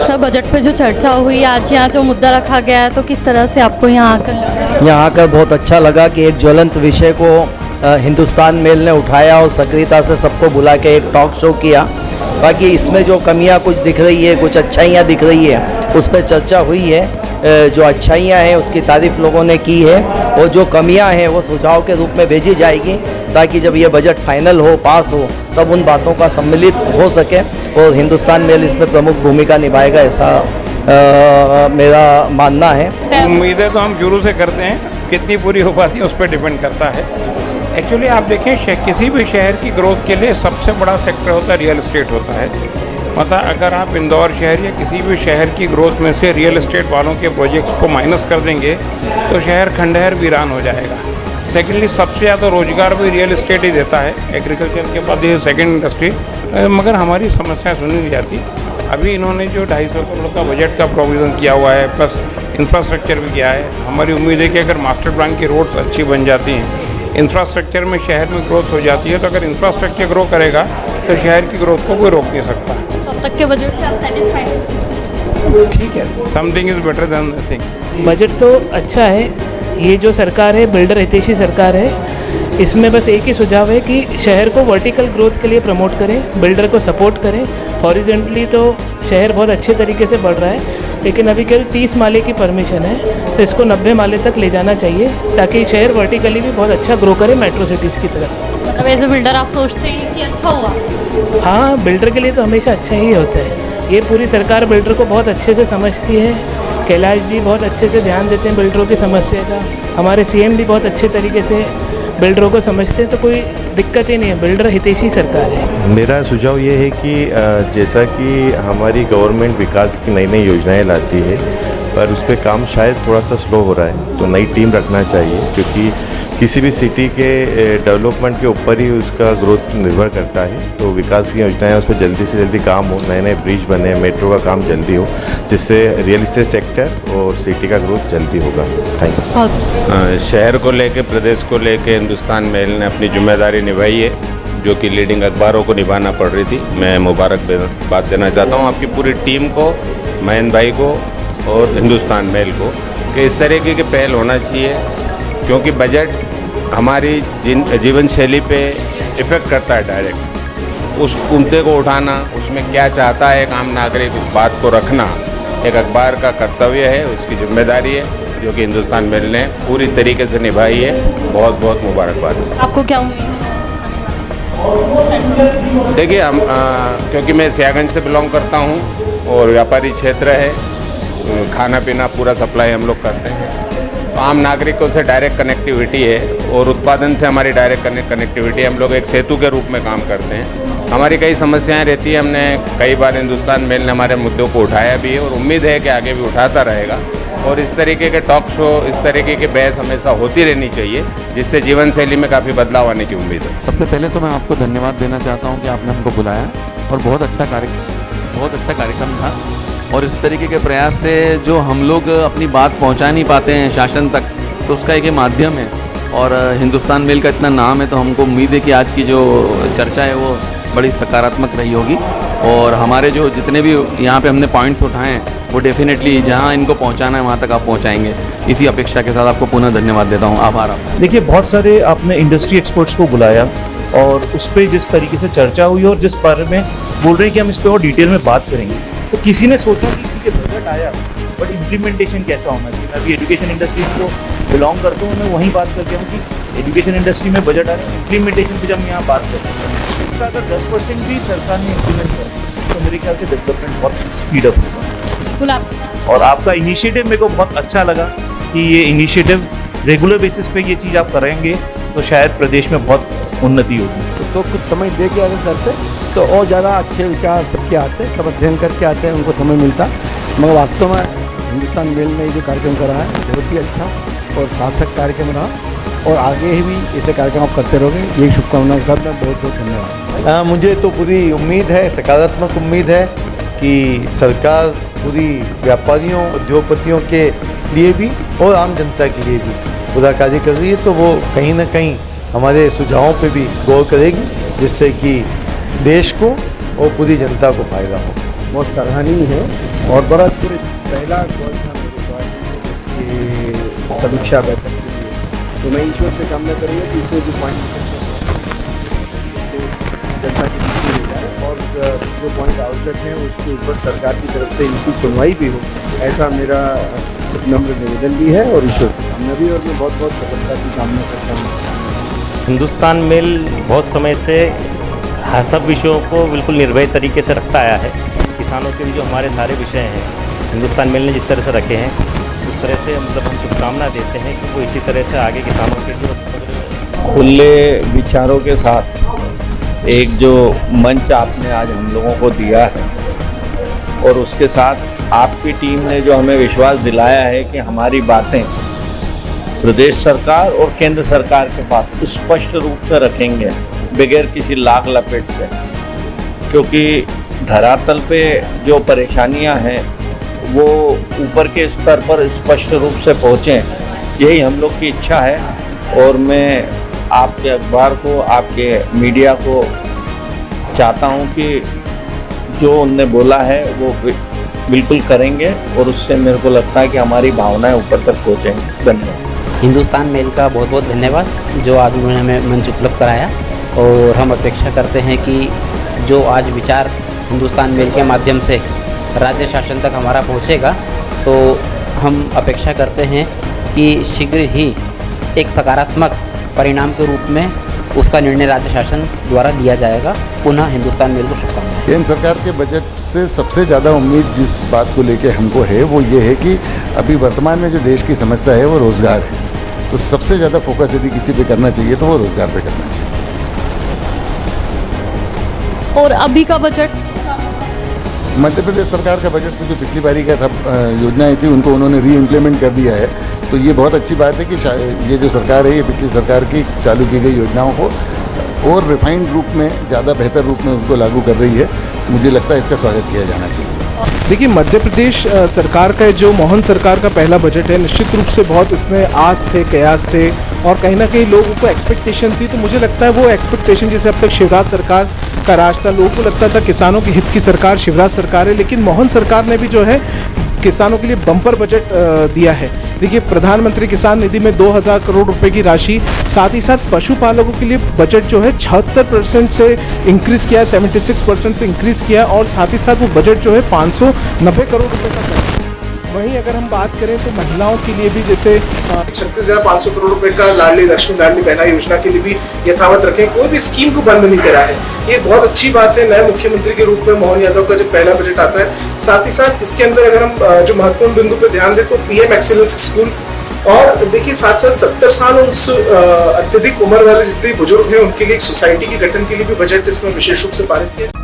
Sir budget पे जो चर्चा हुई आज, यहाँ जो मुद्दा रखा गया है, तो किस तरह से आपको यहाँ आकर लगा? यहाँ आकर बहुत अच्छा लगा कि एक ज्वलंत विषय को हिंदुस्तान मेल ने उठाया और सक्रियता से सबको बुला के एक टॉक शो किया। बाकी इसमें जो कमियां कुछ दिख रही है, कुछ अच्छाइयाँ दिख रही है, उस पर चर्चा हुई है। जो अच्छाइयाँ हैं उसकी तारीफ लोगों ने की है और जो कमियां हैं वो सुझाव के रूप में भेजी जाएगी, ताकि जब ये बजट फाइनल हो, पास हो, तब उन बातों का सम्मिलित हो सके और हिंदुस्तान मेल इसमें प्रमुख भूमिका निभाएगा, ऐसा मेरा मानना है। उम्मीदें तो हम शुरू से करते हैं, कितनी पूरी हो पाती है उस पर डिपेंड करता है। एक्चुअली आप देखें, किसी भी शहर की ग्रोथ के लिए सबसे बड़ा सेक्टर होता है रियल एस्टेट होता है। मतलब अगर आप इंदौर शहर या किसी भी शहर की ग्रोथ में से रियल एस्टेट वालों के प्रोजेक्ट्स को माइनस कर देंगे तो शहर खंडहर वीरान हो जाएगा। सेकेंडली सबसे ज़्यादा रोजगार भी रियल एस्टेट ही देता है, एग्रीकल्चर के बाद ये सेकेंड इंडस्ट्री। मगर हमारी समस्या सुनी नहीं जाती। अभी इन्होंने जो 250 करोड़ का बजट का प्रोविज़न किया हुआ है, प्लस इंफ्रास्ट्रक्चर भी किया है। हमारी उम्मीद है कि अगर मास्टर प्लान की रोड्स अच्छी बन जाती हैं, इंफ्रास्ट्रक्चर में शहर में ग्रोथ हो जाती है, तो अगर इंफ्रास्ट्रक्चर ग्रो करेगा तो शहर की ग्रोथ को कोई रोक नहीं सकता। अब तक के बजट से आप सेटिस्फाइड? ठीक है, something is better than nothing. Budget तो अच्छा है। ये जो सरकार है, बिल्डर हितैषी सरकार है। इसमें बस एक ही सुझाव है कि शहर को वर्टिकल ग्रोथ के लिए प्रमोट करें, बिल्डर को सपोर्ट करें। हॉरिजेंटली तो शहर बहुत अच्छे तरीके से बढ़ रहा है, लेकिन अभी केवल 30 माले की परमिशन है, तो इसको 90 माले तक ले जाना चाहिए, ताकि शहर वर्टिकली भी बहुत अच्छा ग्रो करे मेट्रो सिटीज़ की तरफ। मतलब एज ए बिल्डर आप सोचते हैं कि अच्छा हुआ? हाँ, बिल्डर के लिए तो हमेशा अच्छा ही होता है। ये पूरी सरकार बिल्डर को बहुत अच्छे से समझती है। कैलाश जी बहुत अच्छे से ध्यान देते हैं बिल्डरों की समस्या का। हमारे सीएम भी बहुत अच्छे तरीके से बिल्डरों को समझते हैं, तो कोई दिक्कत ही नहीं है। बिल्डर हितैषी सरकार है। मेरा सुझाव ये है कि जैसा कि हमारी गवर्नमेंट विकास की नई नई योजनाएं लाती है, पर उस पर काम शायद थोड़ा सा स्लो हो रहा है, तो नई टीम रखना चाहिए, क्योंकि किसी भी सिटी के डेवलपमेंट के ऊपर ही उसका ग्रोथ निर्भर करता है। तो विकास की योजनाएं उस पर जल्दी से जल्दी काम हो, नए नए ब्रिज बने, मेट्रो का काम जल्दी हो, जिससे रियल एस्टेट सेक्टर और सिटी का ग्रोथ जल्दी होगा। Thank you. शहर को लेके, प्रदेश को लेके हिंदुस्तान मेल ने अपनी जिम्मेदारी निभाई है, जो कि लीडिंग अखबारों को निभाना पड़ रही थी। मैं मुबारकबाद देना चाहता हूँ आपकी पूरी टीम को, मयंक भाई को और हिंदुस्तान मेल को, कि इस तरीके के पहल होना चाहिए, क्योंकि बजट हमारी जीवन शैली पे इफ़ेक्ट करता है डायरेक्ट। उस मुद्दे को उठाना, उसमें क्या चाहता है एक आम नागरिक, उस बात को रखना एक अखबार का कर्तव्य है, उसकी जिम्मेदारी है, जो कि हिंदुस्तान मेल ने पूरी तरीके से निभाई है। बहुत बहुत मुबारकबाद। आपको क्या उम्मीद है? देखिए, हम क्योंकि मैं सियागंज से बिलोंग करता हूँ और व्यापारी क्षेत्र है, खाना पीना पूरा सप्लाई हम लोग करते हैं, तो आम नागरिकों से डायरेक्ट कनेक्टिविटी है और उत्पादन से हमारी डायरेक्ट कनेक्टिविटी। हम लोग एक सेतु के रूप में काम करते हैं। हमारी कई समस्याएं रहती हैं, हमने कई बार हिंदुस्तान मेल ने हमारे मुद्दों को उठाया भी है और उम्मीद है कि आगे भी उठाता रहेगा। और इस तरीके के टॉक शो, इस तरीके के बहस हमेशा होती रहनी चाहिए, जिससे जीवन शैली में काफ़ी बदलाव आने की उम्मीद है। सबसे पहले तो मैं आपको धन्यवाद देना चाहता हूँ कि आपने हमको बुलाया और बहुत अच्छा कार्यक्रम था। और इस तरीके के प्रयास से जो हम लोग अपनी बात पहुंचा नहीं पाते हैं शासन तक, तो उसका एक माध्यम है। और हिंदुस्तान मेल का इतना नाम है, तो हमको उम्मीद है कि आज की जो चर्चा है वो बड़ी सकारात्मक रही होगी। और हमारे जो जितने भी यहाँ पे हमने पॉइंट्स उठाए हैं, वो डेफिनेटली जहाँ इनको पहुँचाना है वहाँ तक आप पहुँचाएंगे। इसी अपेक्षा के साथ आपको पुनः धन्यवाद देता हूँ। आभार आपका। देखिए, बहुत सारे आपने इंडस्ट्री एक्सपर्ट्स को बुलाया और उस पर जिस तरीके से चर्चा हुई और जिस बारे में बोल रहे हैं कि हम इस पर और डिटेल में बात करेंगे, तो किसी ने सोचा कि ठीक है बजट आया, बट इम्प्लीमेंटेशन कैसा होना चाहिए। मैं अभी एजुकेशन इंडस्ट्री को बिलोंग करता हूँ, मैं वहीं बात करके हूँ कि एजुकेशन इंडस्ट्री में बजट आ रहा है, इम्प्लीमेंटेशन की जब हम यहाँ बात करते हैं, इसका अगर 10% भी सरकार ने इम्प्लीमेंट किया तो मेरे ख्याल से डेवलपमेंट बहुत स्पीड अप होगा। और आपका इनिशिएटिव मेरे को बहुत अच्छा लगा कि ये इनिशिएटिव रेगुलर बेसिस पे ये चीज़ आप करेंगे तो शायद प्रदेश में बहुत उन्नति होगी। तो कुछ समय दे के अगर सर पे तो और ज़्यादा अच्छे विचार सबके आते हैं, सब अध्ययन करके आते हैं, उनको समय मिलता। मगर वास्तव में हिंदुस्तान मेल ने जो कार्यक्रम करा है बहुत ही अच्छा और सार्थक कार्यक्रम रहा और आगे भी ऐसे कार्यक्रम आप करते रहोगे, यही शुभकामनाओं के साथ मैं बहुत बहुत धन्यवाद। मुझे तो पूरी उम्मीद है, सकारात्मक उम्मीद है कि सरकार पूरी व्यापारियों, उद्योगपतियों के लिए भी और आम जनता के लिए भी पूरा कार्य कर रही है, तो वो कहीं ना कहीं हमारे सुझावों पे भी गौर करेगी, जिससे कि देश को और पूरी जनता को फायदा हो। बहुत सराहनीय है और बड़ा पूरे पहला कॉल था मेरे पास ये समीक्षा बैठक के लिए। तो मैं ईश्वर से कामना करूँगा कि इसमें जो पॉइंट जनता के बीच में ले जाए और जो पॉइंट आवश्यक है उसके ऊपर सरकार की तरफ से इनकी सुनवाई भी हो, ऐसा मेरा नम्र निवेदन भी है और ईश्वर से कामना भी, और मैं बहुत बहुत सफलता की कामना करता हूँ। हिंदुस्तान मेल बहुत समय से सब विषयों को बिल्कुल निर्भय तरीके से रखता आया है। किसानों के लिए जो हमारे सारे विषय हैं हिंदुस्तान मेल ने जिस तरह से रखे हैं उस तरह से मतलब हम शुभकामना देते हैं कि वो इसी तरह से आगे किसानों के लिए खुले विचारों के साथ एक जो मंच आपने आज हम लोगों को दिया है और उसके साथ आपकी टीम ने जो हमें विश्वास दिलाया है कि हमारी बातें प्रदेश सरकार और केंद्र सरकार के पास स्पष्ट रूप से रखेंगे बगैर किसी लाग लपेट से, क्योंकि धरातल पे जो परेशानियां हैं वो ऊपर के स्तर पर स्पष्ट रूप से पहुँचें, यही हम लोग की इच्छा है। और मैं आपके अखबार को, आपके मीडिया को चाहता हूं कि जो उनने बोला है वो बिल्कुल करेंगे और उससे मेरे को लगता है कि हमारी भावनाएं ऊपर तक पहुंचेंगी। धन्यवाद। हिंदुस्तान मेल का बहुत बहुत धन्यवाद जो आज उन्होंने हमें मंच उपलब्ध कराया, और हम अपेक्षा करते हैं कि जो आज विचार हिंदुस्तान मेल के माध्यम से राज्य शासन तक हमारा पहुंचेगा, तो हम अपेक्षा करते हैं कि शीघ्र ही एक सकारात्मक परिणाम के रूप में उसका निर्णय राज्य शासन द्वारा लिया जाएगा। पुनः हिंदुस्तान मेल को शुभकामनाएं। केंद्र सरकार के बजट से सबसे ज़्यादा उम्मीद जिस बात को लेकर हमको है वो ये है कि अभी वर्तमान में जो देश की समस्या है वो रोज़गार है, तो सबसे ज़्यादा फोकस यदि किसी पे करना चाहिए तो वो रोज़गार पे करना चाहिए। और अभी का बजट, मध्य प्रदेश सरकार का बजट तो जो पिछली बारी का था योजनाएं थी उनको उन्होंने री इम्प्लीमेंट कर दिया है, तो ये बहुत अच्छी बात है कि ये जो सरकार है ये पिछली सरकार की चालू की गई योजनाओं को और रिफाइंड रूप में ज़्यादा बेहतर रूप में उसको लागू कर रही है। मुझे लगता है इसका स्वागत किया जाना चाहिए। देखिए, मध्य प्रदेश सरकार का जो मोहन सरकार का पहला बजट है, निश्चित रूप से बहुत इसमें आस थे, कयास थे और कहीं ना कहीं लोगों को एक्सपेक्टेशन थी। तो मुझे लगता है वो एक्सपेक्टेशन जैसे अब तक शिवराज सरकार का राज था, लोगों को लगता था किसानों के हित की सरकार शिवराज सरकार है, लेकिन मोहन सरकार ने भी जो है किसानों के लिए बम्पर बजट दिया है। देखिए, प्रधानमंत्री किसान निधि में 2000 करोड़ रुपए की राशि, साथ ही साथ पशुपालकों के लिए बजट जो है 76% से इंक्रीज किया, 76% से इंक्रीज किया, और साथ ही साथ वो बजट जो है 590 करोड़ रुपए का है। वहीं अगर हम बात करें तो महिलाओं के लिए भी जैसे 36,500 करोड़ रुपए का लाडली लक्ष्मी लाडली बहना योजना के लिए भी यथावत रखें, कोई भी स्कीम को बंद नहीं करा है। ये बहुत अच्छी बात है नए मुख्यमंत्री के रूप में मोहन यादव का जब पहला बजट आता है। साथ ही साथ इसके अंदर अगर हम जो महत्वपूर्ण बिंदु पे ध्यान दें तो पीएम एक्सीलेंस स्कूल, और देखिए साथ साथ 70 साल और उससे अत्यधिक उम्र वाले जितने बुजुर्ग हैं उनके लिए एक सोसाइटी के गठन के लिए भी बजट इसमें विशेष रूप से पारित किया।